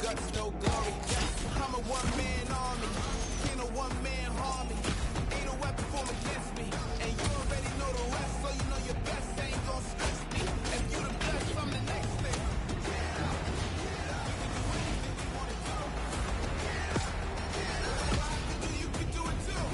guts, no glory. I'm a one-man army, can't a one-man harm me. Ain't a weapon formed against me, and you already know the rest, so you know your best ain't gon' stress me. If you the best, I'm the next thing. You can do it too.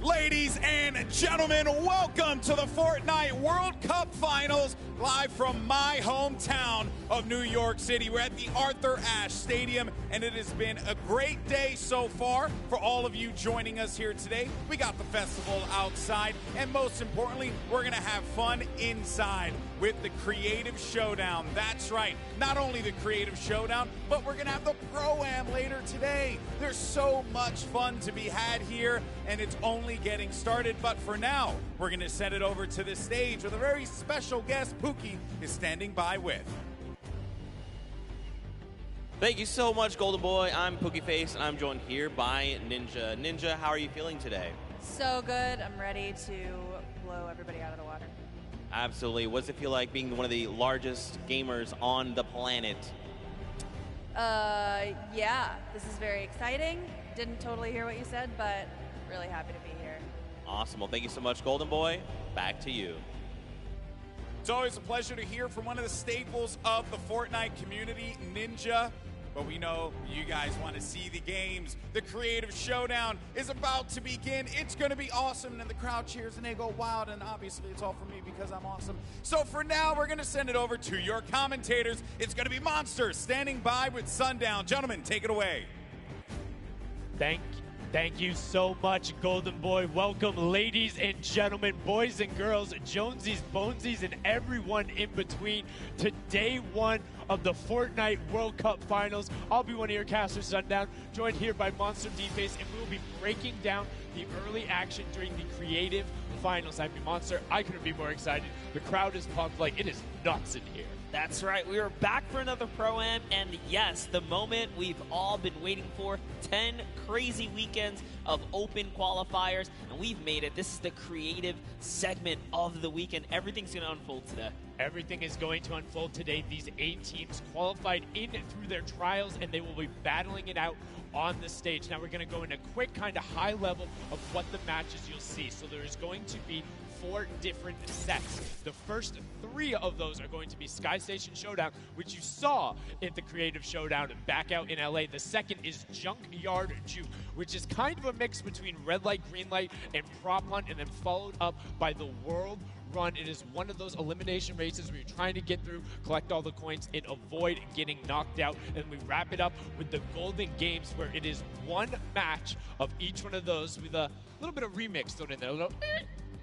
Ladies and gentlemen, welcome to the Fortnite World Cup Finals, live from my hometown of New York City. We're at the Arthur Ashe Stadium, and it has been a great day so far for all of you joining us here today. We got the festival outside, and most importantly, we're going to have fun inside with the Creative Showdown. That's right, not only the Creative Showdown, but we're going to have the Pro-Am later today. There's so much fun to be had here, and it's only getting started. But for now, we're going to send it over to the stage with a very special guest Pookie is standing by with. Thank you so much, Golden Boy. I'm Pookie Face, and I'm joined here by Ninja. Ninja, how are you feeling today? So good. I'm ready to blow everybody out of the water. Absolutely. What does it feel like being one of the largest gamers on the planet? Yeah, this is very exciting. Didn't totally hear what you said, but really happy to be here. Awesome. Well, thank you so much, Golden Boy. Back to you. It's always a pleasure to hear from one of the staples of the Fortnite community, Ninja. But we know you guys want to see the games. The Creative Showdown is about to begin. It's going to be awesome, and the crowd cheers and they go wild, and obviously it's all for me because I'm awesome. So for now, we're going to send it over to your commentators. It's going to be Monster standing by with Sundown. Gentlemen, take it away. Thank you so much, Golden Boy. Welcome, ladies and gentlemen, boys and girls, Jonesies, Bonesies, and everyone in between to day one of the Fortnite World Cup Finals. I'll be one of your casters, Sundown, joined here by Monster D-Face, and we will be breaking down the early action during the Creative Finals. I mean, Monster, I couldn't be more excited. The crowd is pumped like it is nuts in here. That's right. We are back for another Pro-Am, and yes, the moment we've all been waiting for. 10 crazy weekends of open qualifiers, and we've made it. This is the creative segment of the weekend. Everything's going to unfold today. Everything is going to unfold today. These 8 teams qualified in through their trials, and they will be battling it out on the stage. Now we're going to go into a quick kind of high level of what the matches you'll see. So there's going to be 4 different sets. The first 3 of those are going to be Sky Station Showdown, which you saw at the Creative Showdown back out in LA. The second is Junkyard Juke, which is kind of a mix between red light, green light, and prop hunt, and then followed up by the World Run. It is one of those elimination races where you're trying to get through, collect all the coins, and avoid getting knocked out. And we wrap it up with the Golden Games, where it is one match of each one of those with a little bit of remix thrown in there. A little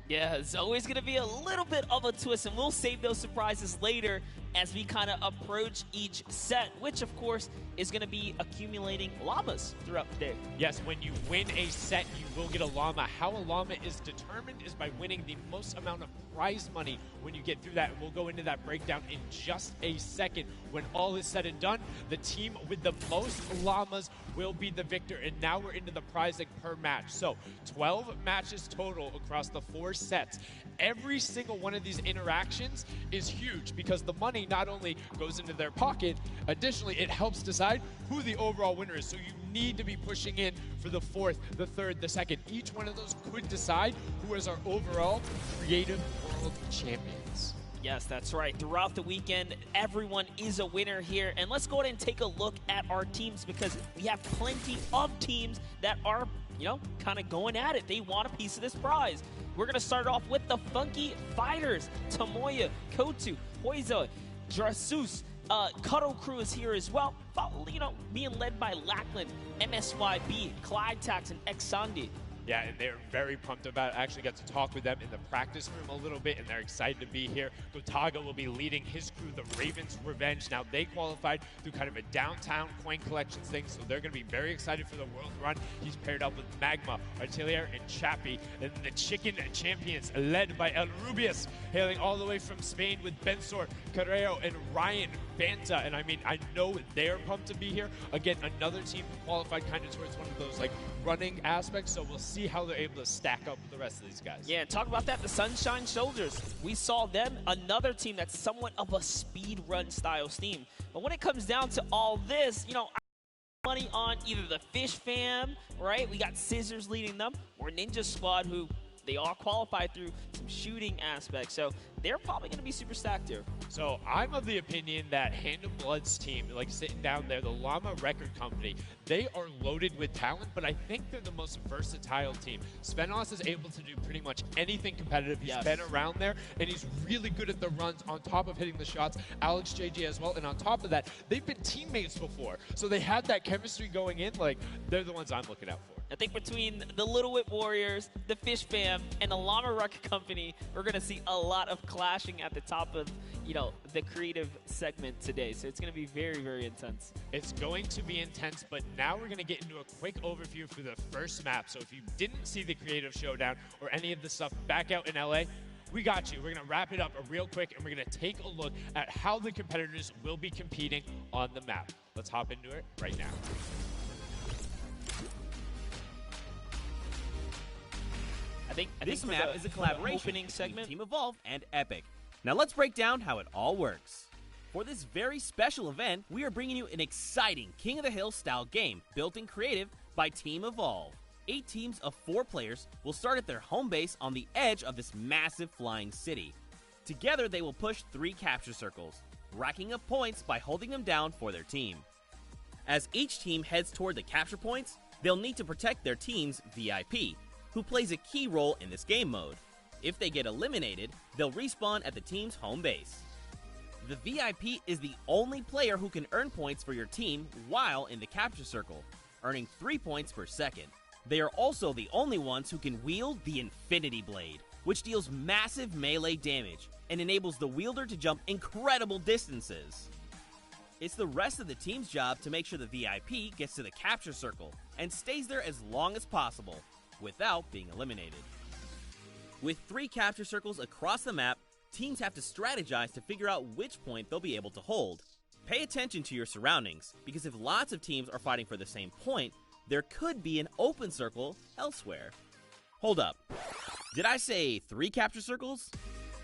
Yeah, it's always going to be a little bit of a twist, and we'll save those surprises later as we kind of approach each set, which, of course, is going to be accumulating llamas throughout the day. Yes, when you win a set, you will get a llama. How a llama is determined is by winning the most amount of prize money when you get through that. We'll go into that breakdown in just a second. When all is said and done, the team with the most llamas will be the victor. And now we're into the prizing per match. So 12 matches total across the 4 sets. Every single one of these interactions is huge because the money not only goes into their pocket, additionally, it helps decide who the overall winner is. So you need to be pushing in for the 4th, the 3rd, the 2nd. Each one of those could decide who is our overall Creative World Champions. Yes, that's right. Throughout the weekend, everyone is a winner here. And let's go ahead and take a look at our teams because we have plenty of teams that are, kind of going at it. They want a piece of this prize. We're going to start off with the Funky Fighters. Tomoya, Kotu, Hoizo, Drasus, Cuddle Crew is here as well. Being led by Lackland, MSYB, Clyde Tax, and Xandi. Yeah, and they're very pumped about it. I actually got to talk with them in the practice room a little bit, and they're excited to be here. Gotaga will be leading his crew, the Ravens Revenge. Now, they qualified through kind of a downtown coin collections thing, so they're going to be very excited for the World Run. He's paired up with Magma, Artelier, and Chappie. And the Chicken Champions, led by El Rubius, hailing all the way from Spain with Bensor, Carrero, and Ryan Banta. And I mean, I know they're pumped to be here. Again, another team qualified kind of towards one of those like running aspects, so we'll see how they're able to stack up with the rest of these guys. Yeah, talk about that, the Sunshine Soldiers. We saw them, another team that's somewhat of a speed run style team. But when it comes down to all this, you know, I money on either the Fish Fam, right? We got Scissors leading them, or Ninja Squad, who they all qualify through some shooting aspects. So they're probably going to be super stacked here. So I'm of the opinion that Hand of Blood's team, like sitting down there, the Llama Record Company, they are loaded with talent, but I think they're the most versatile team. Svenos is able to do pretty much anything competitive. He's been around there, and he's really good at the runs on top of hitting the shots. Alex JJ as well, and on top of that, they've been teammates before. So they had that chemistry going in. Like, they're the ones I'm looking out for. I think between the Little Whip Warriors, the Fish Fam, and the Llama Record Company, we're going to see a lot of clashing at the top of, you know, the creative segment today. So it's going to be very, very intense. It's going to be intense, but now we're going to get into a quick overview for the first map. So if you didn't see the creative showdown or any of the stuff back out in LA, we got you. We're going to wrap it up real quick, and we're going to take a look at how the competitors will be competing on the map. Let's hop into it right now. This map is a collaboration opening segment. between Team Evolve and Epic. Now let's break down how it all works. For this very special event, we are bringing you an exciting King of the Hill style game built in creative by Team Evolve. 8 teams of 4 players will start at their home base on the edge of this massive flying city. Together they will push 3 capture circles, racking up points by holding them down for their team. As each team heads toward the capture points, they'll need to protect their team's VIP, who plays a key role in this game mode. If they get eliminated, they'll respawn at the team's home base. The VIP is the only player who can earn points for your team while in the capture circle, earning 3 points per second. They are also the only ones who can wield the Infinity Blade, which deals massive melee damage and enables the wielder to jump incredible distances. It's the rest of the team's job to make sure the VIP gets to the capture circle and stays there as long as possible, without being eliminated. With 3 capture circles across the map, teams have to strategize to figure out which point they'll be able to hold. Pay attention to your surroundings, because if lots of teams are fighting for the same point, there could be an open circle elsewhere. Hold up. Did I say 3 capture circles?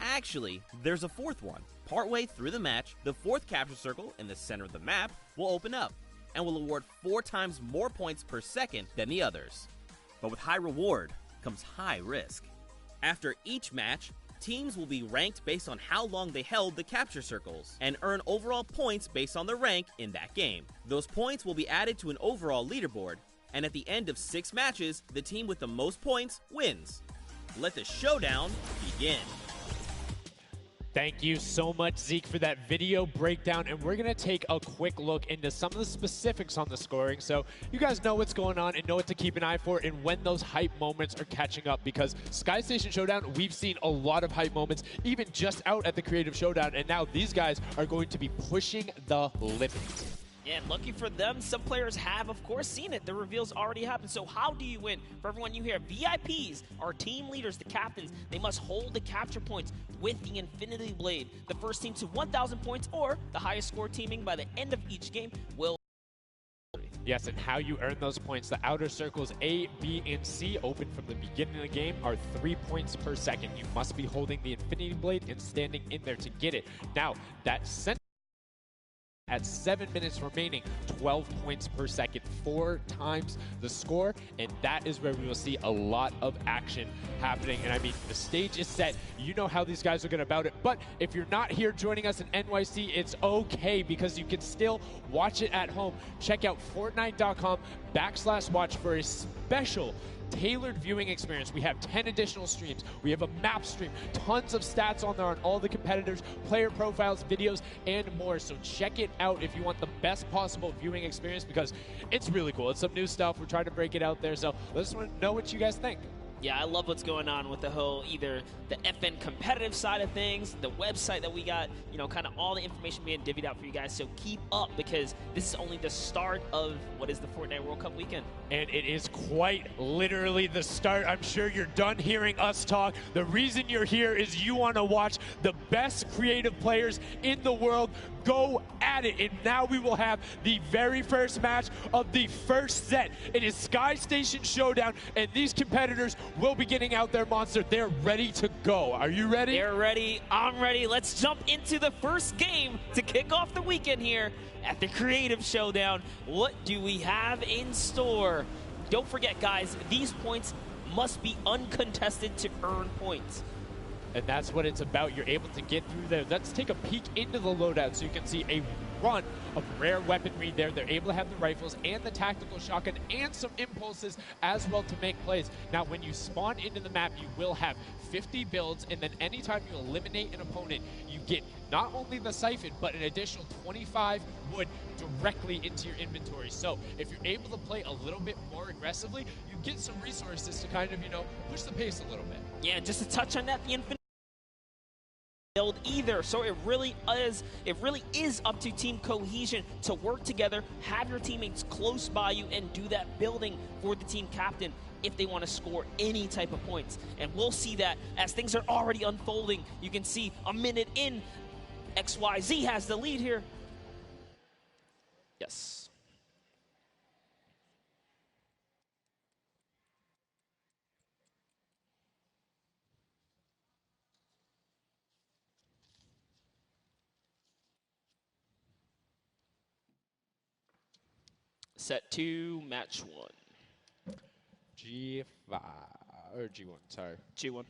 Actually, there's a 4th one. Partway through the match, the 4th capture circle in the center of the map will open up, and will award 4 times more points per second than the others. But with high reward comes high risk. After each match, teams will be ranked based on how long they held the capture circles, and earn overall points based on their rank in that game. Those points will be added to an overall leaderboard, and at the end of 6 matches, the team with the most points wins. Let the showdown begin. Thank you so much, Zeke, for that video breakdown, and we're going to take a quick look into some of the specifics on the scoring, so you guys know what's going on and know what to keep an eye for and when those hype moments are catching up, because Sky Station Showdown, we've seen a lot of hype moments, even just out at the Creative Showdown, and now these guys are going to be pushing the limits. Yeah, and lucky for them, some players have, of course, seen it. The reveals already happened. So how do you win? For everyone you hear, VIPs are team leaders, the captains. They must hold the capture points with the Infinity Blade. The first team to 1,000 points or the highest score teaming by the end of each game will... Yes, and how you earn those points. The outer circles A, B, and C, open from the beginning of the game, are 3 points per second. You must be holding the Infinity Blade and standing in there to get it. Now, that center at 7 minutes remaining, 12 points per second, 4 times the score, and that is where we will see a lot of action happening. And I mean, the stage is set. You know how these guys are going to bout it, but if you're not here joining us in NYC, it's okay, because you can still watch it at home. Check out Fortnite.com/watch for a special tailored viewing experience. We have 10 additional streams. We have a map stream, tons of stats on there on all the competitors, player profiles, videos, and more. So check it out if you want the best possible viewing experience, because it's really cool. It's some new stuff. We're trying to break it out there. So let's know what you guys think. Yeah, I love what's going on with the whole, either the FN competitive side of things, the website that we got, you know, kind of all the information being divvied out for you guys. So keep up, because this is only the start of what is the Fortnite World Cup weekend. And it is quite literally the start. I'm sure you're done hearing us talk. The reason you're here is you want to watch the best creative players in the world go at it. And now we will have the very first match of the first set. It is Sky Station Showdown, and these competitors will be getting out their monster. They're ready to go. Are you ready? They're ready. I'm ready. Let's jump into the first game to kick off the weekend here at the Creative Showdown. What do we have in store? Don't forget, guys, these points must be uncontested to earn points. And that's what it's about. You're able to get through there. Let's take a peek into the loadout so you can see a run of rare weaponry there. They're able to have the rifles and the tactical shotgun and some impulses as well to make plays. Now, when you spawn into the map, you will have 50 builds, and then anytime you eliminate an opponent, you get not only the siphon, but an additional 25 wood directly into your inventory. So if you're able to play a little bit more aggressively, you get some resources to kind of, you know, push the pace a little bit. Yeah, just to touch on that, the infinite build either, so it really is up to team cohesion to work together, have your teammates close by you, and do that building for the team captain if they want to score any type of points. And we'll see that as things are already unfolding. You can see a minute in, XYZ has the lead here. Yes. Set 2, match 1. G5 or G1, sorry. G1.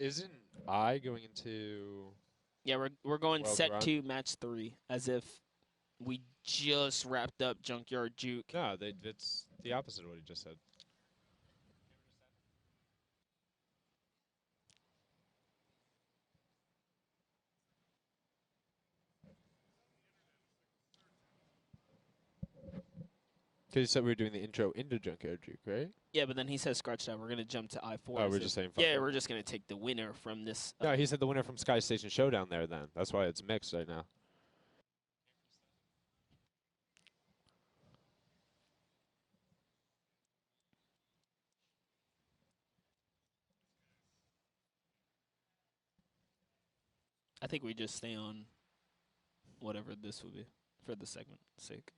Isn't I going into... Yeah, we're going World set run? 2, match 3, as if we just wrapped up Junkyard Juke. No, it's the opposite of what he just said. Because you said we were doing the intro into Junkyard Juke, right? Yeah, but then he says scratch that. We're going to jump to I4. Oh, as we're if- just saying fuck Yeah, it. we're just going to take the winner from this. No, he said the winner from Sky Station Showdown there then. That's why it's mixed right now. I think we just stay on whatever this would be for the segment sake.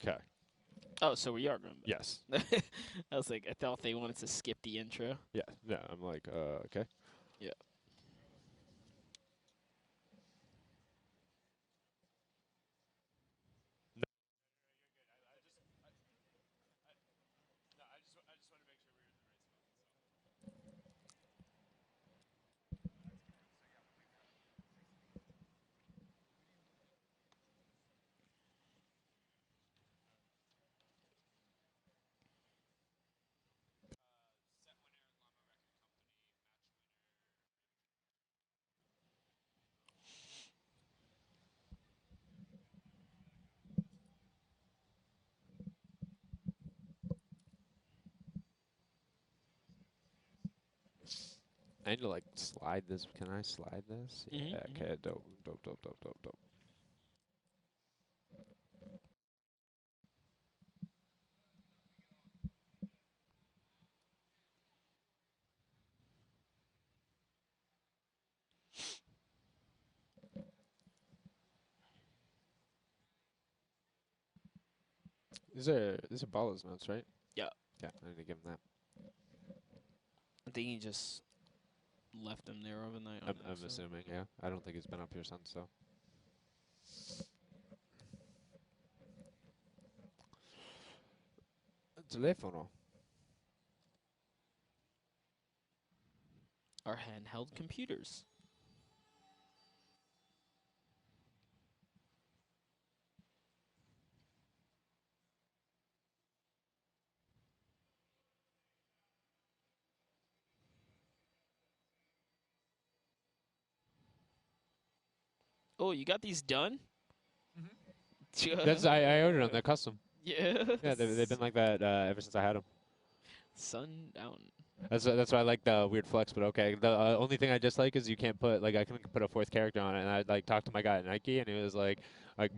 Okay. Oh, so we are going back. Yes. I was like, I thought they wanted to skip the intro. Yeah. No, I'm like, okay. Yeah. I need to like slide this. Can I slide this? Mhm, Yeah. mhm. Okay. Dope. Dope. Dope. Dope. Dope. Dope. These are Ballo's notes, right? Yeah. Yeah, I need to give him that. I think he just left him there overnight. I'm assuming, yeah. I don't think he's been up here since, so. Telefono. Our handheld computers. Oh, you got these done? That's I ordered them. They're custom. Yeah. Yeah, they've been like that ever since I had them. Sundown. That's why I like the weird flex, but okay. The only thing I dislike is you can't put, like, I couldn't put a fourth character on it, and I, like, talked to my guy at Nike, and he was like,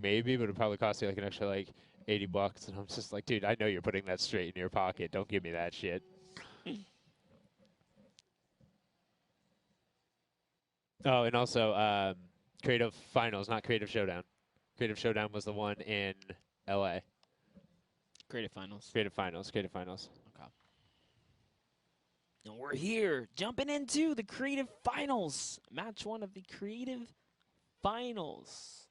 maybe, but it'd probably cost you, like, an extra, like, $80, and I'm just like, dude, I know you're putting that straight in your pocket. Don't give me that shit. Oh, and also, Creative Finals, not Creative Showdown. Creative Showdown was the one in LA. Creative Finals. Creative Finals. Creative Finals. Okay. And we're here, jumping into the Creative Finals. Match 1 of the Creative Finals.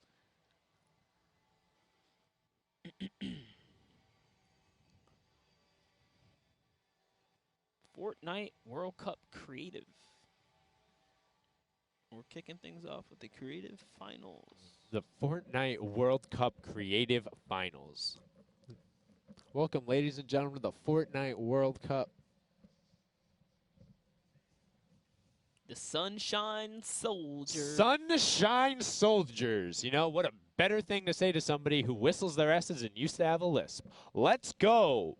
Fortnite World Cup Creative. We're kicking things off with the Creative Finals. The Fortnite World Cup Creative Finals. Welcome, ladies and gentlemen, to the Fortnite World Cup. The Sunshine Soldiers. Sunshine Soldiers. You know, what a better thing to say to somebody who whistles their S's and used to have a lisp. Let's go.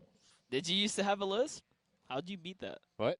Did you used to have a lisp? How'd you beat that? What?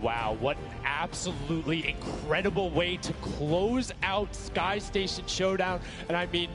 Wow, what an absolutely incredible way to close out Sky Station Showdown. And I mean,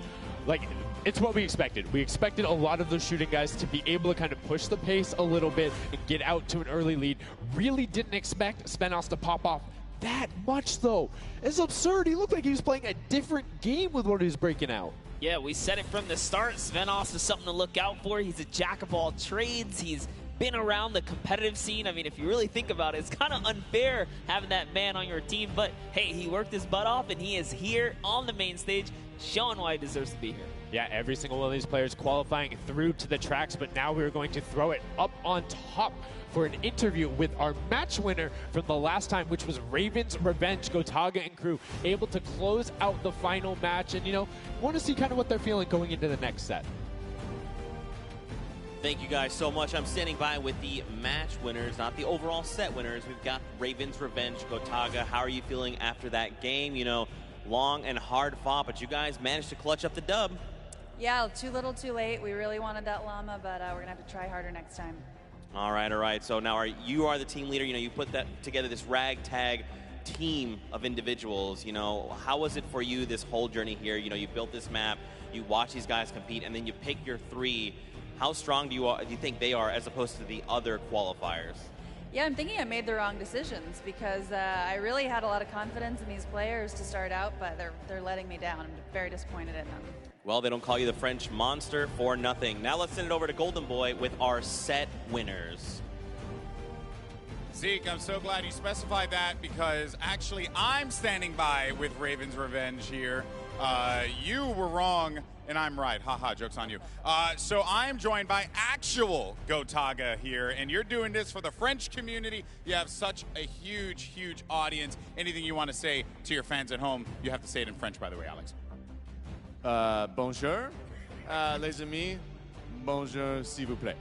like, it's what we expected. We expected a lot of those shooting guys to be able to kind of push the pace a little bit and get out to an early lead. Really didn't expect Svenos to pop off that much, though. It's absurd. He looked like he was playing a different game with what he was breaking out. Yeah, we said it from the start. Svenos is something to look out for. He's a jack of all trades. He's been around the competitive scene. I mean, if you really think about it, it's kind of unfair having that man on your team. But, hey, he worked his butt off, and he is here on the main stage, showing why he deserves to be here. Yeah, every single one of these players qualifying through to the tracks, but now we're going to throw it up on top for an interview with our match winner from the last time, which was Raven's Revenge, Gotaga and crew, able to close out the final match. And, you know, want to see kind of what they're feeling going into the next set. Thank you guys so much. I'm standing by with the match winners, not the overall set winners. We've got Raven's Revenge, Gotaga. How are you feeling after that game? You know, long and hard fought, but you guys managed to clutch up the dub. Yeah, too little, too late. We really wanted that llama, but we're gonna have to try harder next time. All right. So now you are the team leader. You know, you put that together, this ragtag team of individuals. You know, how was it for you this whole journey here? You know, you built this map, you watch these guys compete, and then you pick your three. How strong do you think they are as opposed to the other qualifiers? Yeah, I'm thinking I made the wrong decisions because I really had a lot of confidence in these players to start out, but they're letting me down. I'm very disappointed in them. Well, they don't call you the French monster for nothing. Now let's send it over to Golden Boy with our set winners. Zeke, I'm so glad you specified that because actually I'm standing by with Raven's Revenge here. You were wrong, and I'm right. Haha, joke's on you. So I'm joined by actual Gotaga here, and you're doing this for the French community. You have such a huge, huge audience. Anything you want to say to your fans at home, you have to say it in French, by the way, Alex. Bonjour, les amis. Bonjour, s'il vous plaît.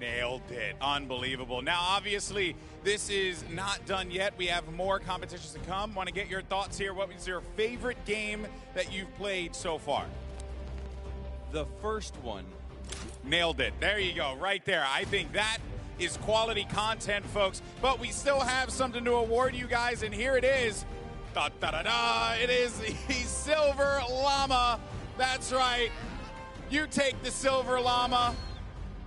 Nailed it. Unbelievable. Now, obviously, this is not done yet. We have more competitions to come. Want to get your thoughts here. What was your favorite game that you've played so far? The first one. Nailed it. There you go. Right there. I think that is quality content, folks. But we still have something to award you guys, and here it is. Da, da, da, da. It is the Silver Llama. That's right. You take the Silver Llama,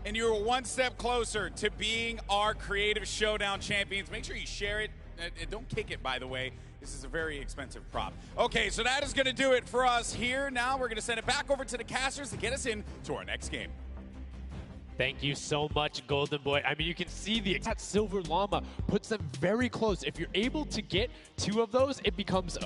and you're one step closer to being our Creative Showdown champions. Make sure you share it. Don't kick it, by the way. This is a very expensive prop. Okay, so that is going to do it for us here. Now we're going to send it back over to the casters to get us into our next game. Thank you so much, Golden Boy. I mean, you can see that Silver Llama puts them very close. If you're able to get 2 of those, it becomes,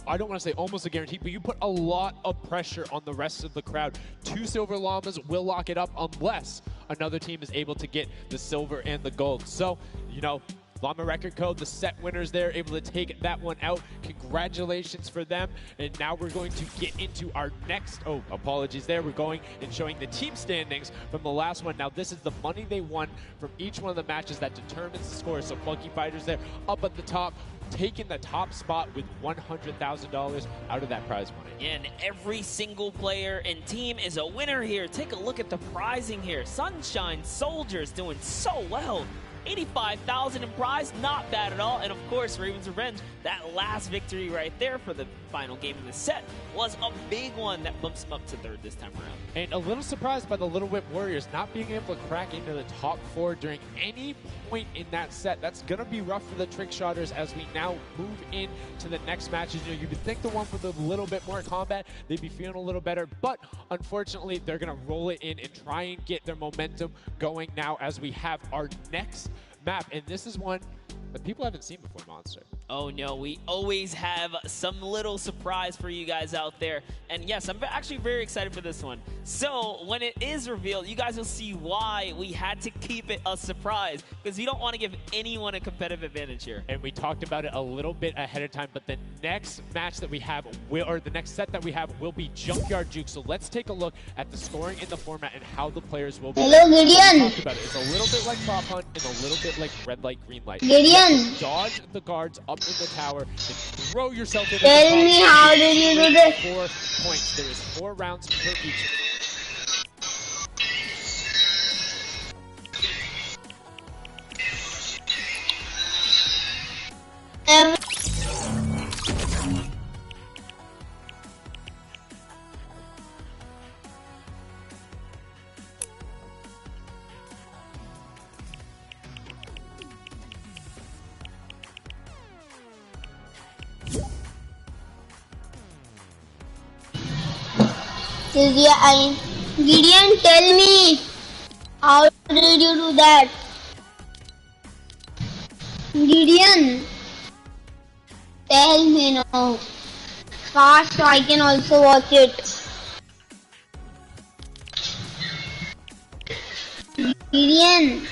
I don't want to say almost a guarantee, but you put a lot of pressure on the rest of the crowd. 2 Silver Llamas will lock it up unless another team is able to get the silver and the gold. So, you know, Llama Record Code, the set winners there, able to take that one out. Congratulations for them. And now we're going to get into our next, apologies there. We're going and showing the team standings from the last one. Now, this is the money they won from each one of the matches that determines the score. So Funky Fighters there up at the top, taking the top spot with $100,000 out of that prize money. And every single player and team is a winner here. Take a look at the prizing here. Sunshine Soldiers doing so well. 85,000 in prize, not bad at all. And of course, Raven's Revenge, that last victory right there for the final game of the set was a big one that bumps him up to 3rd this time around. And a little surprised by the Little Whip Warriors not being able to crack into the top 4 during any point in that set. That's going to be rough for the Trick Shotters as we now move into the next matches. You know, you would think the one with a little bit more combat, they'd be feeling a little better, but unfortunately, they're going to roll it in and try and get their momentum going now as we have our next map. And this is one that people haven't seen before, Monster. Oh no, we always have some little surprise for you guys out there. And yes, I'm actually very excited for this one. So when it is revealed, you guys will see why we had to keep it a surprise, because we don't want to give anyone a competitive advantage here. And we talked about it a little bit ahead of time, but the next match that we have, the next set that we have will be Junkyard Juke. So let's take a look at the scoring in the format and how the players will be. Hello, Gideon. We talked about it. It's a little bit like Prop Hunt and a little bit like Red Light, Green Light. Gideon. Dodge the guards up in the tower and throw yourself in. Tell me, how did you do this? 4 points. There is 4 rounds per each. Gideon, tell me, how did you do that? Gideon, tell me now, fast so I can also watch it. Gideon.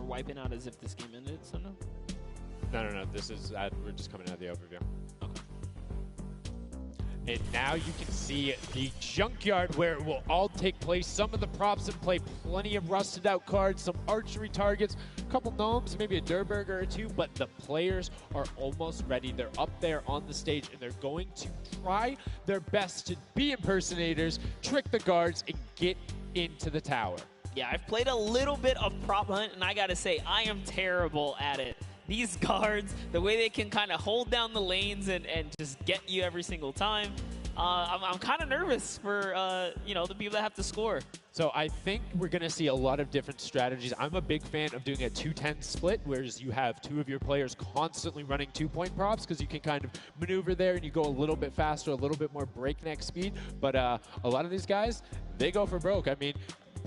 Wiping out as if this game ended somehow? No. This is we're just coming out of the overview. Okay. And now you can see the Junkyard where it will all take place. Some of the props in play, plenty of rusted out cards, some archery targets, a couple gnomes, maybe a Durburger or two, but the players are almost ready. They're up there on the stage and they're going to try their best to be impersonators, trick the guards, and get into the tower. Yeah, I've played a little bit of prop hunt, and I gotta say, I am terrible at it. These guards, the way they can kind of hold down the lanes and just get you every single time, I'm kind of nervous for, you know, the people that have to score. So I think we're going to see a lot of different strategies. I'm a big fan of doing a 2-10 split, whereas you have two of your players constantly running 2-point props because you can kind of maneuver there and you go a little bit faster, a little bit more breakneck speed. But a lot of these guys, they go for broke. I mean,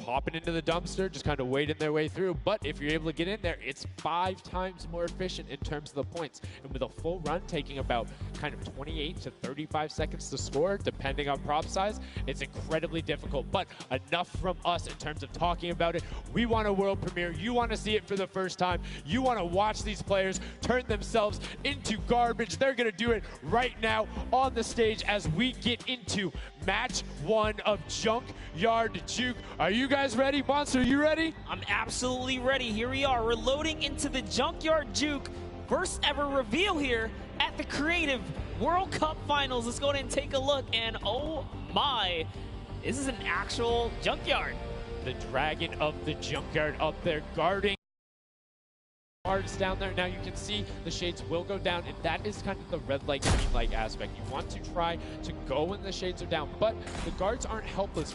popping into the dumpster, just kind of wading their way through. But if you're able to get in there, it's 5 times more efficient in terms of the points. And with a full run taking about kind of 28 to 35 seconds to score, depending on prop size, it's incredibly difficult. But enough from us in terms of talking about it. We want a world premiere. You want to see it for the first time. You want to watch these players turn themselves into garbage. They're going to do it right now on the stage as we get into match 1 of Junkyard Juke. Are you guys ready? Monster, are you ready? I'm absolutely ready. Here we are. We're loading into the Junkyard Juke. First ever reveal here at the Creative World Cup Finals. Let's go ahead and take a look. And oh my, this is an actual Junkyard. The dragon of the Junkyard up there guarding cards down there. Now you can see the shades will go down, and that is kind of the red light, green light aspect. You want to try to go when the shades are down, but the guards aren't helpless.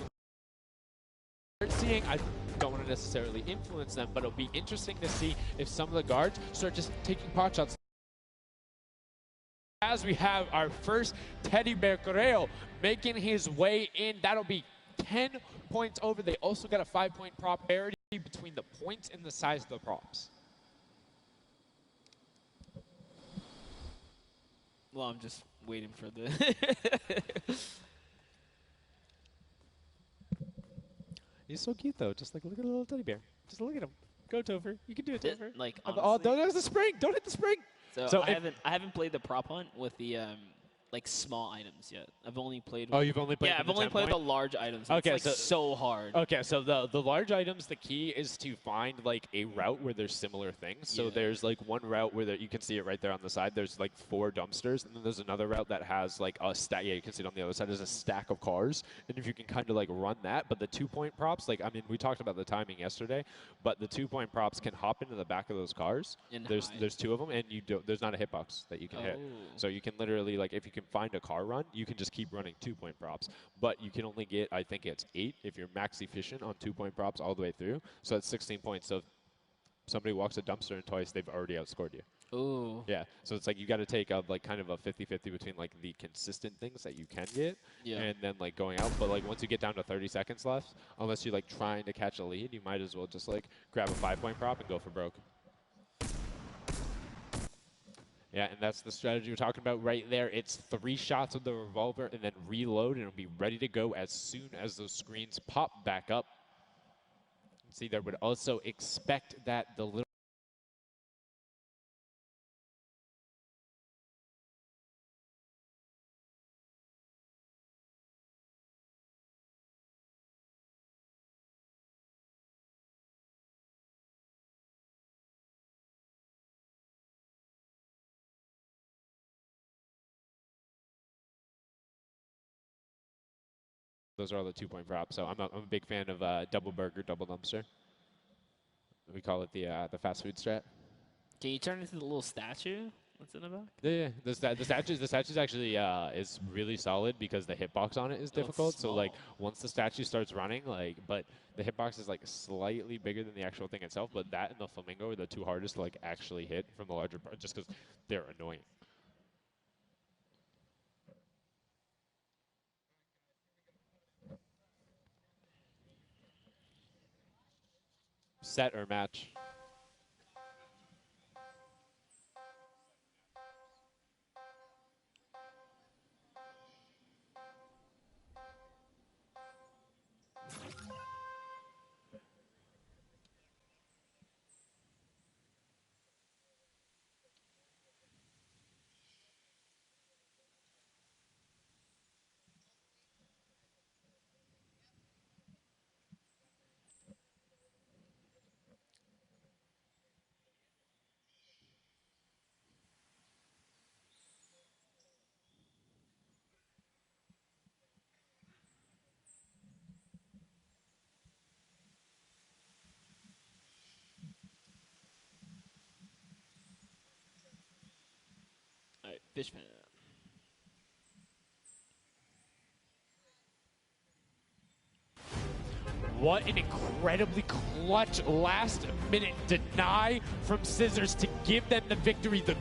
Seeing, I don't want to necessarily influence them, but it'll be interesting to see if some of the guards start just taking pot shots. As we have our first TheGGbr-YT-TTV making his way in, that'll be 10 points over. They also got a 5-point prop parity between the points and the size of the props. Well, I'm just waiting for the... He's so cute, though. Just like, look at a little teddy bear. Just look at him. Go, Topher. You can do it, Topher. Like, oh, don't hit the spring. Don't hit the spring. So I haven't played the prop hunt with the like small items yet. I've only played. Oh, you've only played. Yeah, I've only played the large items. Okay, it's like so hard. Okay, so the large items, the key is to find like a route where there's similar things. So there's like one route where you can see it right there on the side. There's like 4 dumpsters, and then there's another route that has like a stack. Yeah, you can see it on the other side. There's a stack of cars, and if you can kind of like run that, but the 2-point props, like I mean, we talked about the timing yesterday, but the 2-point props can hop into the back of those cars. And there's 2 of them, and there's not a hitbox that you can hit. So you can literally like if you can find a car run, you can just keep running 2-point props, but you can only get, I think it's 8 if you're max efficient on 2-point props all the way through. So that's 16 points. So if somebody walks a dumpster in twice, they've already outscored you. Ooh. Yeah. So it's like you got to take like kind of a 50-50 between like the consistent things that you can get and then like going out. But like once you get down to 30 seconds left, unless you're like trying to catch a lead, you might as well just like grab a 5-point prop and go for broke. Yeah, and that's the strategy we're talking about right there. It's 3 shots with the revolver and then reload, and it'll be ready to go as soon as those screens pop back up. See, there would also expect that the little those are all the 2-point props. So I'm a big fan of double burger, double dumpster. We call it the fast food strat. Can you turn into the little statue that's in the back? Yeah. The statue's actually is really solid because the hitbox on it is difficult. So like once the statue starts running, like but the hitbox is like slightly bigger than the actual thing itself. But that and the flamingo are the 2 hardest to like actually hit from the larger part, just because they're annoying. Set or match? Fishman. What an incredibly clutch last-minute deny from Scissors to give them the victory. The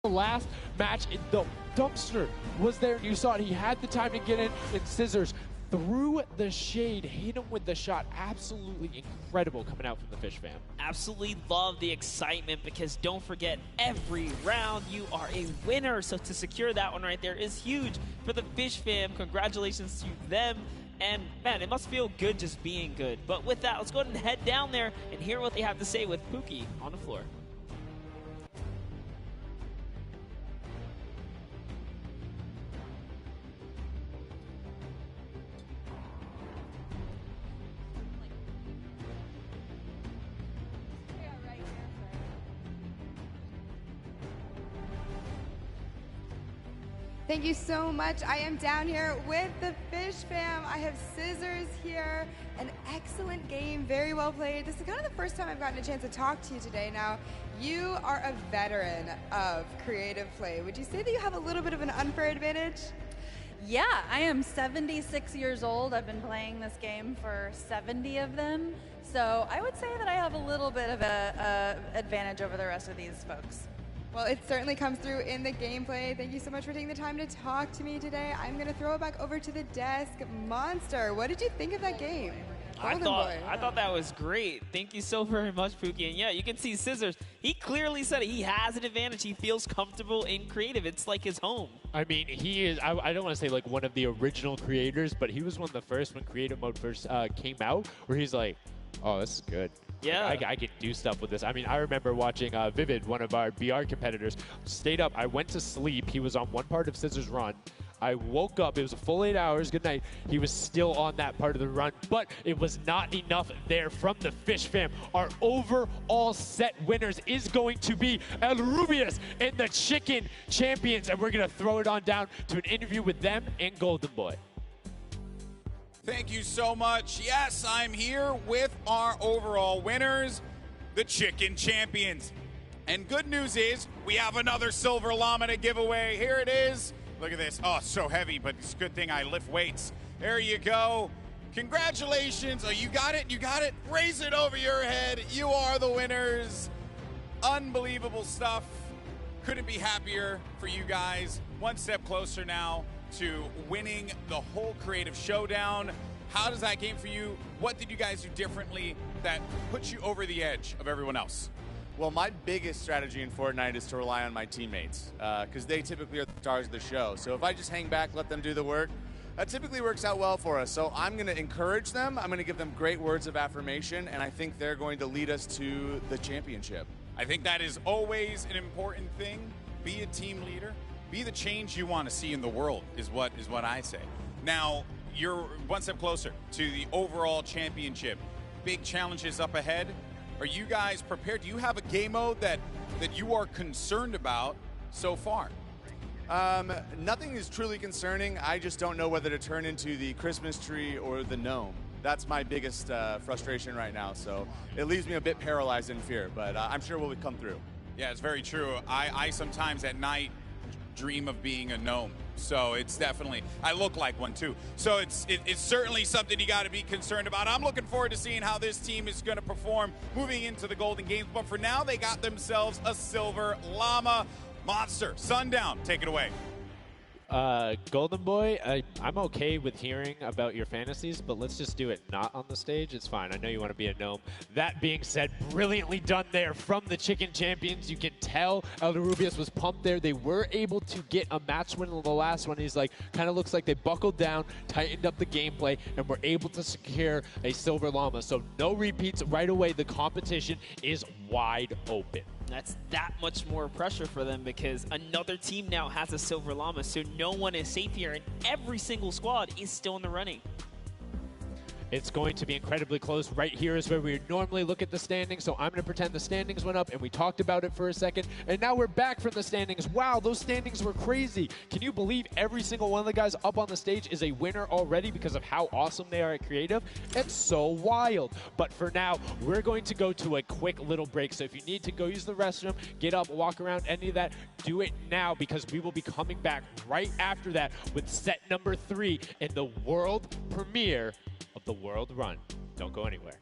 last match, the dumpster was there, and you saw it. He had the time to get in, and Scissors through the shade, hit him with the shot. Absolutely incredible coming out from the Fish fam. Absolutely love the excitement, because don't forget, every round you are a winner. So to secure that one right there is huge for the Fish fam. Congratulations to them. And man, it must feel good just being good. But with that, let's go ahead and head down there and hear what they have to say with Pookie on the floor. Thank you so much. I am down here with the Fish fam. I have Scissors here. An excellent game, very well played. This is kind of the first time I've gotten a chance to talk to you today. Now, you are a veteran of creative play. Would you say that you have a little bit of an unfair advantage? Yeah, I am 76 years old. I've been playing this game for 70 of them. So I would say that I have a little bit of an advantage over the rest of these folks. Well, it certainly comes through in the gameplay. Thank you so much for taking the time to talk to me today. I'm going to throw it back over to the desk. Monster, what did you think of that game? I thought that was great. Thank you so very much, Pookie. And yeah, you can see Scissors. He clearly said it. He has an advantage. He feels comfortable in creative. It's like his home. I mean, he is, I don't want to say like one of the original creators, but he was one of the first when creative mode first came out, where he's like, oh, this is good. Yeah. I can do stuff with this. I mean, I remember watching Vivid, one of our BR competitors, stayed up. I went to sleep. He was on one part of Scissors' run. I woke up. It was a full 8 hours. Good night. He was still on that part of the run, but it was not enough there from the Fish fam. Our overall set winners is going to be El Rubius and the Chicken Champions, and we're going to throw it on down to an interview with them and Golden Boy. Thank you so much. Yes, I'm here with our overall winners, the Chicken Champions. And good news is we have another silver llama to give away. Here it is. Look at this. Oh, it's so heavy, but it's a good thing I lift weights. There you go. Congratulations. Oh, you got it? You got it? Raise it over your head. You are the winners. Unbelievable stuff. Couldn't be happier for you guys. One step closer now to winning the whole creative showdown. How does that game for you? What did you guys do differently that put you over the edge of everyone else? Well, my biggest strategy in Fortnite is to rely on my teammates, because they typically are the stars of the show. So if I just hang back, let them do the work, that typically works out well for us. So I'm going to encourage them. I'm going to give them great words of affirmation, and I think they're going to lead us to the championship. I think that is always an important thing. Be a team leader. Be the change you want to see in the world is what I say. Now, you're one step closer to the overall championship. Big challenges up ahead. Are you guys prepared? Do you have a game mode that you are concerned about so far? Nothing is truly concerning. I just don't know whether to turn into the Christmas tree or the gnome. That's my biggest frustration right now. So it leaves me a bit paralyzed in fear, but I'm sure we'll come through. Yeah, it's very true. I sometimes at night dream of being a gnome. So it's definitely, I look like one too. So it's certainly something you got to be concerned about. I'm looking forward to seeing how this team is going to perform moving into the Golden Games. But for now, they got themselves a silver llama. Monster, Sundown, take it away. Golden Boy, I'm okay with hearing about your fantasies, but let's just do it not on the stage. It's fine. I know you want to be a gnome. That being said, brilliantly done there from the Chicken Champions. You can tell Elder Rubius was pumped there. They were able to get a match win in the last one. He's like, kind of looks like they buckled down, tightened up the gameplay, and were able to secure a silver llama. So no repeats right away. The competition is wide open. That's that much more pressure for them, because another team now has a silver llama, so no one is safe here, and every single squad is still in the running. It's going to be incredibly close. Right here is where we normally look at the standings, so I'm going to pretend the standings went up, and we talked about it for a second, and now we're back from the standings. Wow, those standings were crazy. Can you believe every single one of the guys up on the stage is a winner already because of how awesome they are at creative? It's so wild. But for now, we're going to go to a quick little break, so if you need to go use the restroom, get up, walk around, any of that, do it now, because we will be coming back right after that with set number 3 in the world premiere of the World Run. Don't go anywhere.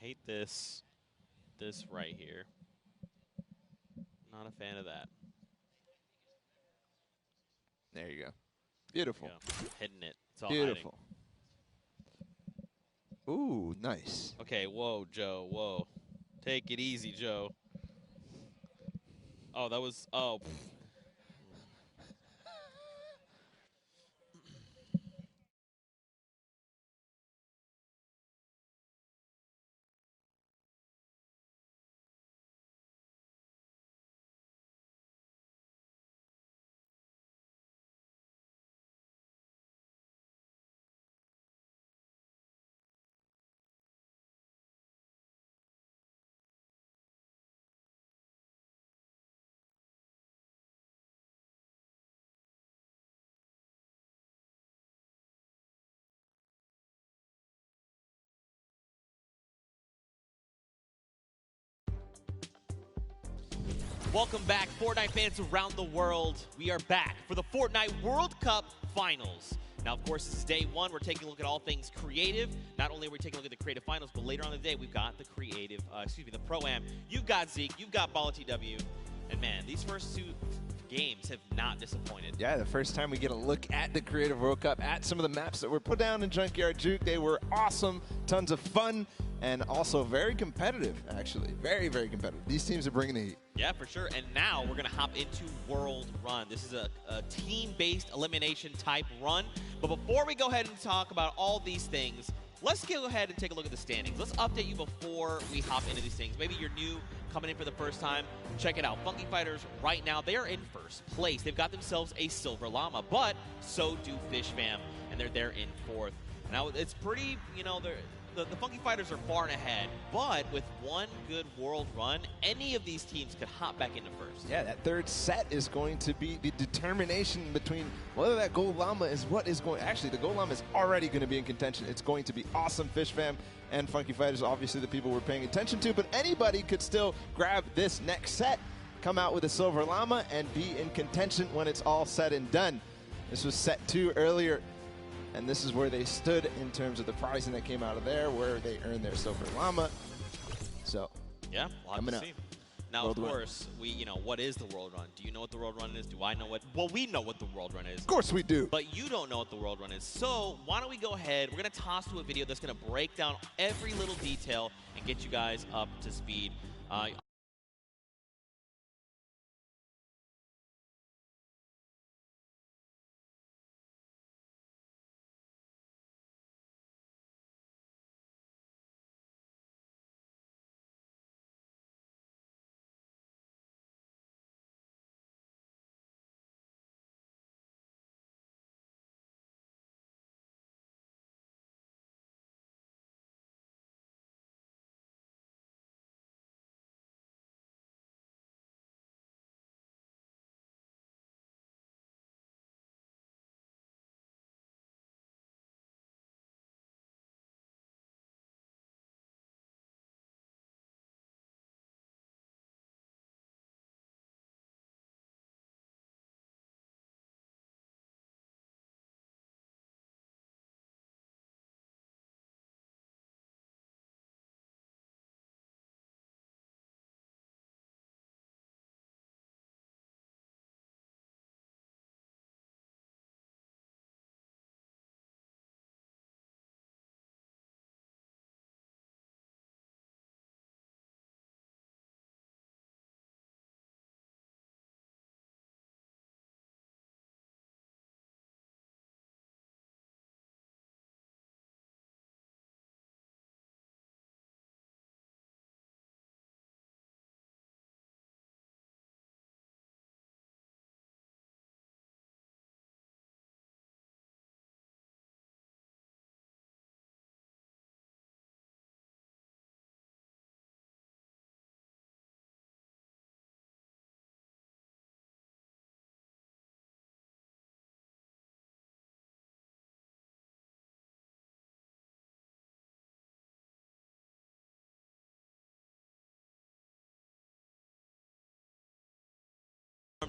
hate this right here. Not a fan of that. There you go. Beautiful. Hitting it. It's all Beautiful. Ooh, nice. Okay, whoa, Joe, whoa. Take it easy, Joe. Oh, that was, oh. Welcome back, Fortnite fans around the world. We are back for the Fortnite World Cup Finals. Now, of course, this is day one. We're taking a look at all things creative. Not only are we taking a look at the creative finals, but later on in the day, we've got the creative, the Pro-Am. You've got Zeke, you've got Ball TW. And man, these first two games have not disappointed. Yeah, the first time we get a look at the Creative World Cup, at some of the maps that were put down in Junkyard Juke. They were awesome, tons of fun, and also very competitive, actually. Very, very competitive. These teams are bringing the heat. Yeah, for sure. And now we're going to hop into World Run. This is a team-based elimination type run. But before we go ahead and talk about all these things, let's go ahead and take a look at the standings. Let's update you before we hop into these things. Maybe you're new, coming in for the first time. Check it out. Funky Fighters, right now, they are in first place. They've got themselves a Silver Llama, but so do Fish Fam, and they're there in fourth. Now, it's pretty, you know, the Funky Fighters are far and ahead, but with one good world run, any of these teams could hop back into first. Yeah, that third set is going to be the determination between whether that Gold Llama is what is going. Actually, the Gold Llama is already going to be in contention. It's going to be awesome. Fish Fam and Funky Fighters, obviously the people we're paying attention to, but anybody could still grab this next set, come out with a Silver Llama, and be in contention when it's all said and done. This was set 2 earlier. And this is where they stood in terms of the pricing that came out of there, where they earned their Silver Llama. So, yeah, coming to up. see. Now, World of course, what is the World Run? Do you know what the World Run is? Do I know what? Well, we know what the World Run is. Of course we do. But you don't know what the World Run is. So why don't we go ahead? We're going to toss to a video that's going to break down every little detail and get you guys up to speed.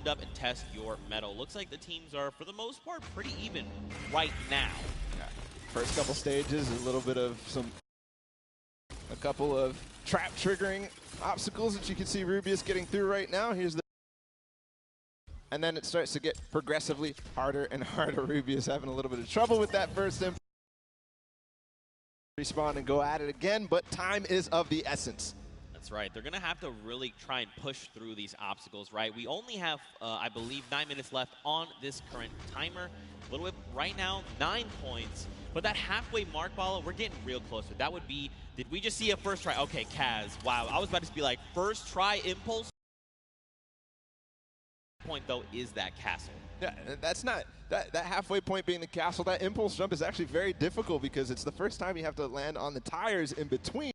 Up and test your metal. Looks like the teams are, for the most part, pretty even right now. Yeah. First couple stages, a little bit of some A couple of trap triggering obstacles that you can see Rubius getting through right now. Here's the, and then it starts to get progressively harder and harder. Rubius having a little bit of trouble with that first impulse. Respawn and go at it again, but time is of the essence. That's right. They're going to have to really try and push through these obstacles, right? We only have, I believe, 9 minutes left on this current timer. Little Whip right now, 9 points. But that halfway mark, Bala, we're getting real close. That would be, did we just see a first try? Okay, Kaz. Wow, I was about to be like, first try impulse. Point, though, is that castle. Yeah, that's not, that halfway point being the castle, that impulse jump is actually very difficult because it's the first time you have to land on the tires in between.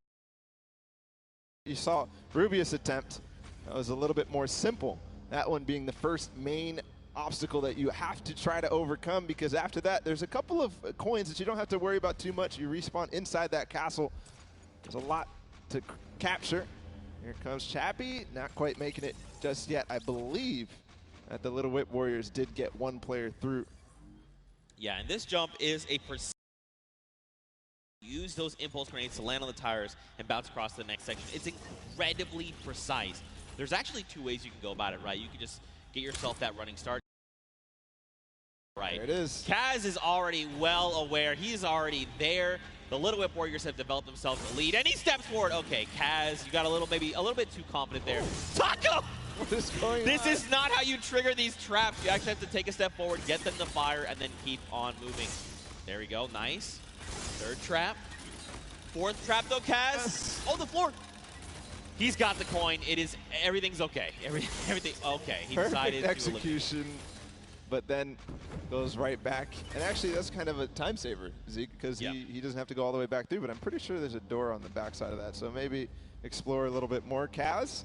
You saw Rubius attempt. That was a little bit more simple. That one being the first main obstacle that you have to try to overcome, because after that, there's a couple of coins that you don't have to worry about too much. You respawn inside that castle. There's a lot to capture. Here comes Chappie, not quite making it just yet. I believe that the Little Whip Warriors did get one player through. Yeah, and this jump is a use those impulse grenades to land on the tires and bounce across to the next section. It's incredibly precise. There's actually 2 ways you can go about it, right? You can just get yourself that running start. Right. There it is. Kaz is already well aware. He's already there. The Little Whip Warriors have developed themselves a lead, and he steps forward. Okay, Kaz, you got maybe a little bit too confident there. Taco! What is going on? This is not how you trigger these traps. You actually have to take a step forward, get them to fire, and then keep on moving. There we go. Nice. 3rd trap. 4th trap, though, Kaz. Yes. Oh, the floor. He's got the coin. It is, everything's okay. Everything okay. He decided Perfect execution, but then goes right back. And actually, that's kind of a time saver, Zeke, because he doesn't have to go all the way back through, but I'm pretty sure there's a door on the backside of that. So maybe explore a little bit more. Kaz?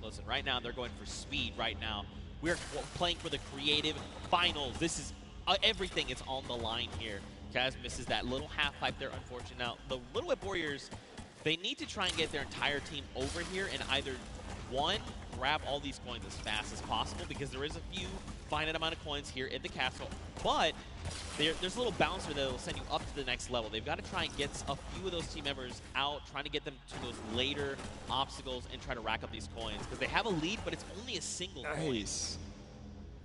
Listen, right now, they're going for speed right now. We're playing for the creative finals. This is everything is on the line here. Kaz misses that little half pipe there, unfortunately. Now, the Little Whip Warriors, they need to try and get their entire team over here and either, one, grab all these coins as fast as possible, because there is a few finite amount of coins here in the castle, but there's a little bouncer that will send you up to the next level. They've got to try and get a few of those team members out, trying to get them to those later obstacles and try to rack up these coins, because they have a lead, but it's only a single coin. Nice.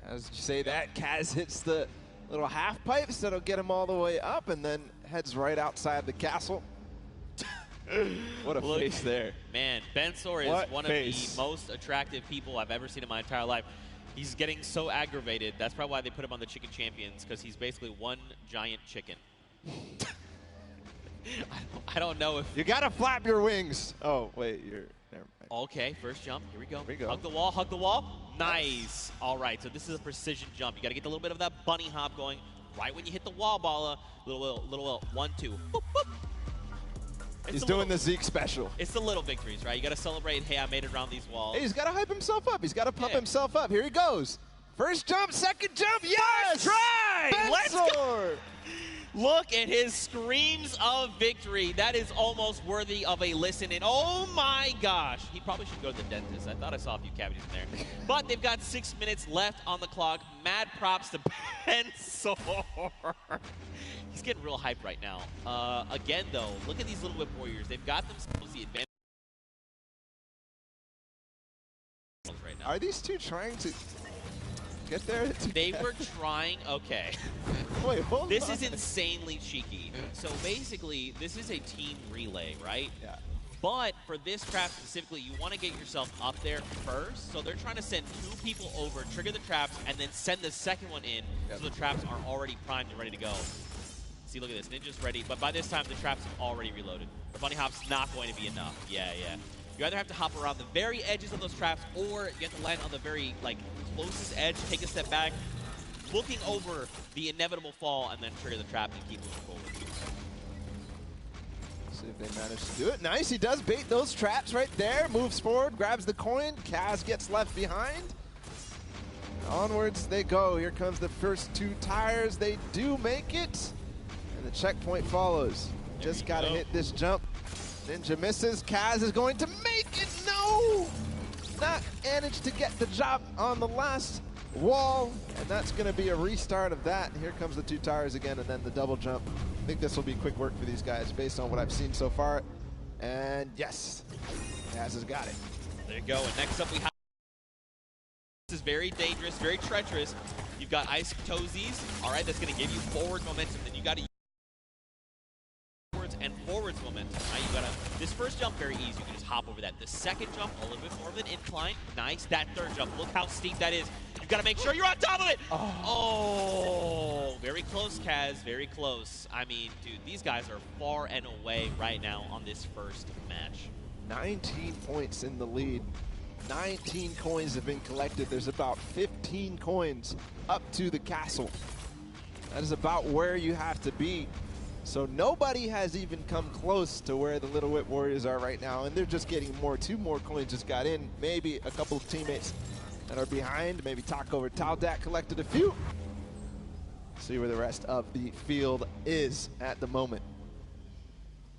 As you say that, Kaz hits the little half pipes that'll get him all the way up and then heads right outside the castle. What a face there. Man, Bensor is one of the most attractive people I've ever seen in my entire life. He's getting so aggravated. That's probably why they put him on the Chicken Champions, because he's basically one giant chicken. I don't know if... You gotta flap your wings. Oh, wait, never mind. Okay, first jump. Here we go. Here we go. Hug the wall, hug the wall. Nice. All right, so this is a precision jump. You gotta get a little bit of that bunny hop going right when you hit the wall, Bala. Little 1, 2. Boop, boop. He's doing the Zeke special. It's the little victories, right? You got to celebrate, hey, I made it around these walls. Hey, he's got to hype himself up. He's got to pump himself up. Here he goes. First jump, second jump, yes! Try! Bensor! Let's go! Look at his screams of victory. That is almost worthy of a listen. And oh my gosh, he probably should go to the dentist. I thought I saw a few cavities in there. But they've got 6 minutes left on the clock. Mad props to Bensor. He's getting real hyped right now. Again, though, look at these Little Whip Warriors. They've got themselves the advantage right now. Are these two trying to get there? They were trying, okay. Wait, hold on. This is insanely cheeky. So basically, this is a team relay, right? Yeah. But for this trap specifically, you want to get yourself up there first. So they're trying to send 2 people over, trigger the traps, and then send the second one in so the traps are already primed and ready to go. See, look at this. Ninja's ready, but by this time, the traps have already reloaded. The bunny hop's not going to be enough. Yeah. You either have to hop around the very edges of those traps, or you have to land on the very, closest edge, take a step back, looking over the inevitable fall, and then trigger the trap and keep moving forward. See if they manage to do it. Nice, he does bait those traps right there. Moves forward, grabs the coin. Kaz gets left behind. Onwards they go. Here comes the first 2 tires. They do make it. And the checkpoint follows. Just got to hit this jump. Ninja misses. Kaz is going to make it. No! Not managed to get the job on the last wall. And that's going to be a restart of that. Here comes the 2 tires again and then the double jump. I think this will be quick work for these guys based on what I've seen so far. And yes, Kaz has got it. There you go. And next up we have, this is very dangerous, very treacherous. You've got Ice Toesies, all right, that's going to give you forward momentum. Then you got to use backwards and forwards momentum. Right? You got to, this first jump, very easy. You can just hop over that. The second jump, a little bit more of an incline. Nice. That third jump, look how steep that is. You've got to make sure you're on top of it. Oh, very close, Kaz, very close. I mean, dude, these guys are far and away right now on this first match. 19 points in the lead. 19 coins have been collected. There's about 15 coins up to the castle. That is about where you have to be. So nobody has even come close to where the Little Whip Warriors are right now, and they're just getting more. 2 more coins just got in. Maybe a couple of teammates that are behind. Maybe Taco or Taldak collected a few. See where the rest of the field is at the moment.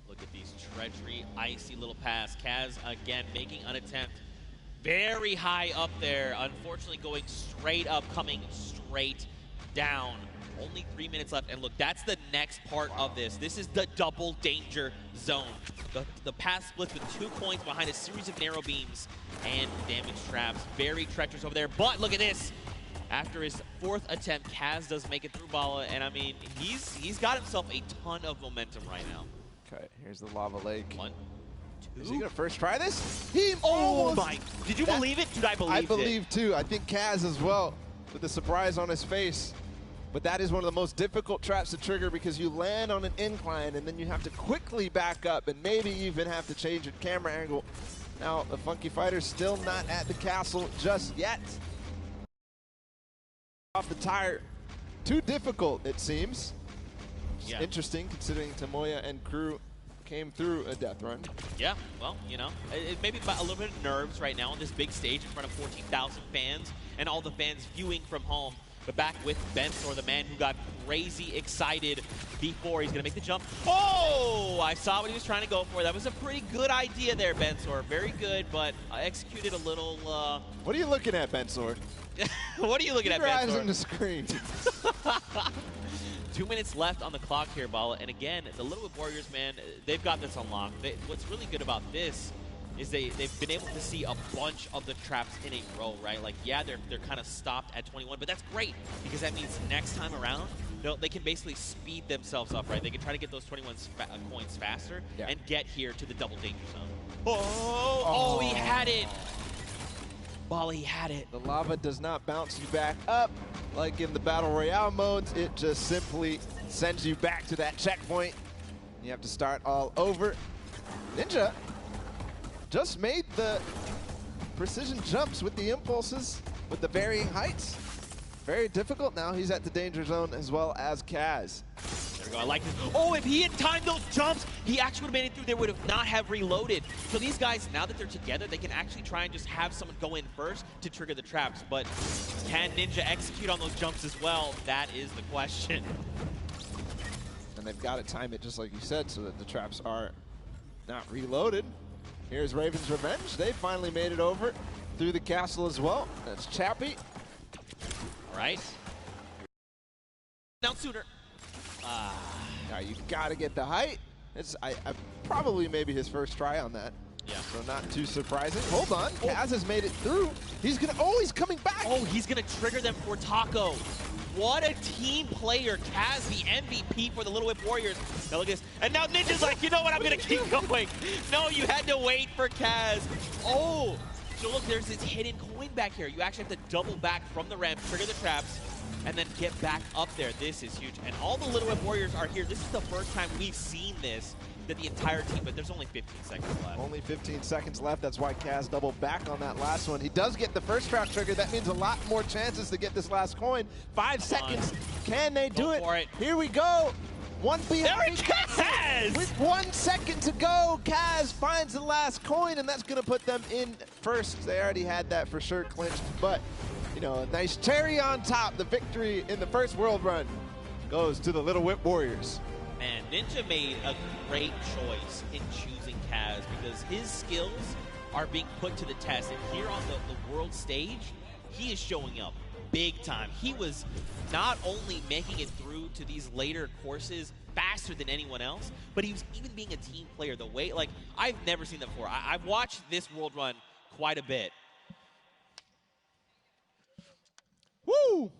Look at these treachery, icy little pass. Kaz again making an attempt. Very high up there. Unfortunately going straight up, coming straight down. Only 3 minutes left, and look, that's the next part of this. This is the double danger zone. The pass splits with 2 coins behind a series of narrow beams and damage traps. Very treacherous over there, but look at this. After his 4th attempt, Kaz does make it through Bala, and I mean, he's got himself a ton of momentum right now. Okay, here's the lava lake. 1, 2. Is he gonna first try this? He Oh my! Did you believe it? Dude, I believed it. I believe too. I think Kaz as well, with the surprise on his face. But that is one of the most difficult traps to trigger because you land on an incline and then you have to quickly back up and maybe even have to change your camera angle. Now, the Funky Fighter's still not at the castle just yet. Off the tire. Too difficult, it seems. Yeah. Interesting considering Tamoya and crew came through a death run. Yeah, well, you know, it may be a little bit of nerves right now on this big stage in front of 14,000 fans and all the fans viewing from home. But back with Bensor, the man who got crazy excited before. He's going to make the jump. Oh, I saw what he was trying to go for. That was a pretty good idea there, Bensor. Very good, but executed a little... What are you looking at, Bensor? What are you looking at, Bensor? Keep your eyes on the screen. 2 minutes left on the clock here, Bala. And again, the Little Whip Warriors, man, they've got this unlocked. What's really good about this is they've been able to see a bunch of the traps in a row, right? Like, yeah, they're kind of stopped at 21, but that's great because that means next time around, they can basically speed themselves up, right? They can try to get those 21 coins faster and get here to the double danger zone. Oh, he had it. Bala, he had it. The lava does not bounce you back up like in the Battle Royale modes. It just simply sends you back to that checkpoint. You have to start all over. Ninja just made the precision jumps with the impulses, with the varying heights. Very difficult. Now he's at the danger zone as well as Kaz. There we go, I like this. Oh, if he had timed those jumps, he actually would have made it through. They would have not have reloaded. So these guys, now that they're together, they can actually try and just have someone go in first to trigger the traps. But can Ninja execute on those jumps as well? That is the question. And they've got to time it just like you said so that the traps are not reloaded. Here's Raven's Revenge. They finally made it over through the castle as well. That's Chappie. All right. Down sooner. Now you got to get the height. It's I probably maybe his first try on that. Yeah. So not too surprising. Hold on. Kaz has made it through. He's gonna. Oh, he's coming back. Oh, he's gonna trigger them for Taco. What a team player. Kaz, the MVP for the Little Whip Warriors. Now look at this. And now Ninja's like, you know what? I'm gonna keep going. No, you had to wait for Kaz. Oh. So look, there's this hidden coin back here. You actually have to double back from the ramp, trigger the traps, and then get back up there. This is huge. And all the Little Whip Warriors are here. This is the first time we've seen this, that the entire team, but there's only 15 seconds left. Only 15 seconds left. That's why Kaz doubled back on that last one. He does get the first trap trigger. That means a lot more chances to get this last coin. 5 seconds. Can they do it? Here we go. One behind Kaz! With 1 second to go, Kaz finds the last coin, and that's going to put them in first. They already had that for sure clinched, but you know, a nice cherry on top. The victory in the first world run goes to the Little Whip Warriors. Man, Ninja made a great choice in choosing Kaz because his skills are being put to the test. And here on the world stage, he is showing up big time. He was not only making it through to these later courses faster than anyone else, but he was even being a team player. The way, like, I've never seen that before. I've watched this World Run quite a bit. Woo!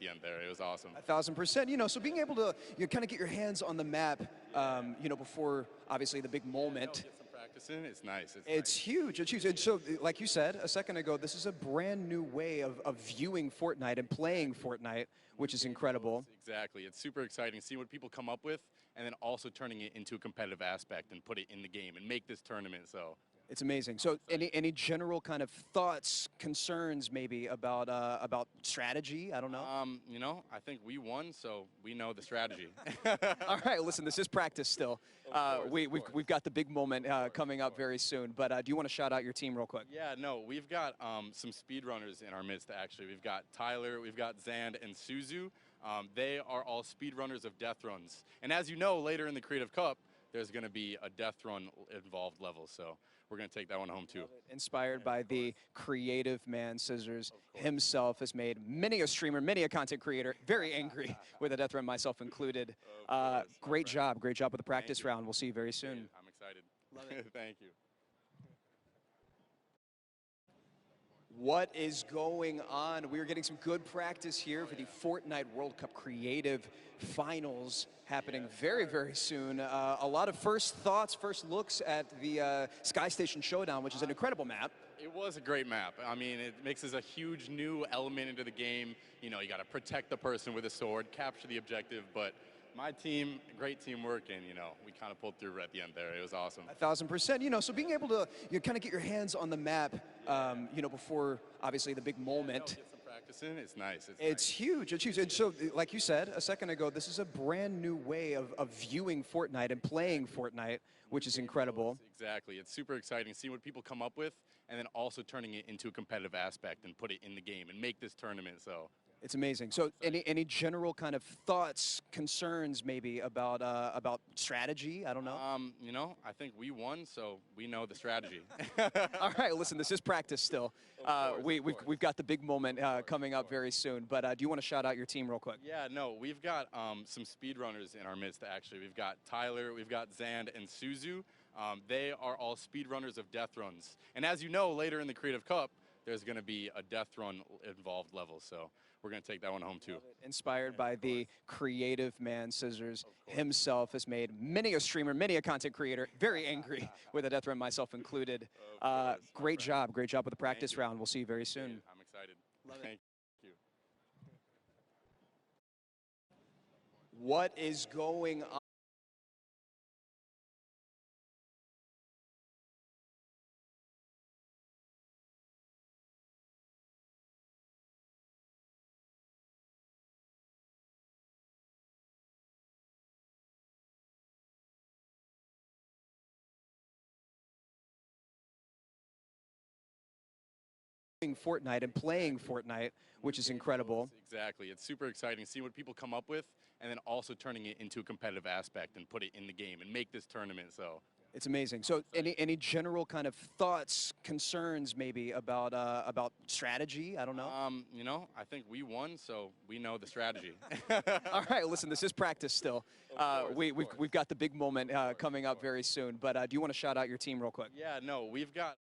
the end there. It was awesome. 1,000%. You know, so being able to kind of get your hands on the map, you know, before obviously the big moment. Get some practice in. It's nice. It's huge. It's huge. And so, like you said a second ago, this is a brand new way of viewing Fortnite and playing Fortnite, which is incredible. Exactly. It's super exciting. See what people come up with, and then also turning it into a competitive aspect and put it in the game and make this tournament. So. It's amazing. So, any general kind of thoughts, concerns, maybe about strategy? I don't know. You know, I think we won, so we know the strategy. All right. Listen, this is practice still. We've got the big moment coming up very soon. But do you want to shout out your team real quick? Yeah. No, we've got some speedrunners in our midst. Actually, we've got Tyler, we've got Zand, and Suzu. They are all speedrunners of death runs. And as you know, later in the Creative Cup, there's going to be a death run involved level, so we're going to take that one home too. Inspired by the creative man, Scissors himself has made many a streamer, many a content creator very angry with a death run, myself included. Great job with the practice round. We'll see you very soon. I'm excited. Love it. Thank you. What is going on? We are getting some good practice here for the Fortnite World Cup Creative Finals happening very, very soon. A lot of first thoughts, first looks at the Sky Station Showdown, which is an incredible map. It was a great map. I mean, it mixes a huge new element into the game. You know, you got to protect the person with a sword, capture the objective, but my team, great teamwork, and, you know, we kind of pulled through at the end there. It was awesome. 1,000%. You know, so being able to kind of get your hands on the map, you know, before obviously the big moment. Get some practice in. It's nice. It's huge. It's huge. And so, like you said a second ago, this is a brand new way of viewing Fortnite and playing Fortnite, which is incredible. Exactly. It's super exciting. See what people come up with, and then also turning it into a competitive aspect and put it in the game and make this tournament. So. It's amazing. So, any general kind of thoughts, concerns, maybe about strategy? I don't know. You know, I think we won, so we know the strategy. All right. Listen, this is practice still. We've got the big moment coming up very soon. But do you want to shout out your team real quick? Yeah. No, we've got some speedrunners in our midst. Actually, we've got Tyler, we've got Zand, and Suzu. They are all speedrunners of death runs. And as you know, later in the Creative Cup, there's going to be a death run involved level, so we're going to take that one home too. Inspired by the creative man, Scissors himself has made many a streamer, many a content creator very angry with a death run, myself included. Great job with the practice round. We'll see you very soon. I'm excited. Thank you. What is going on? Fortnite and playing Fortnite, which is incredible. Exactly. It's super exciting. See what people come up with, and then also turning it into a competitive aspect and put it in the game and make this tournament. So. It's amazing. So, any general kind of thoughts, concerns, maybe about strategy? I don't know. You know, I think we won, so we know the strategy. All right. Listen, this is practice still. We've got the big moment coming up very soon. But do you want to shout out your team real quick? Yeah. No, we've got.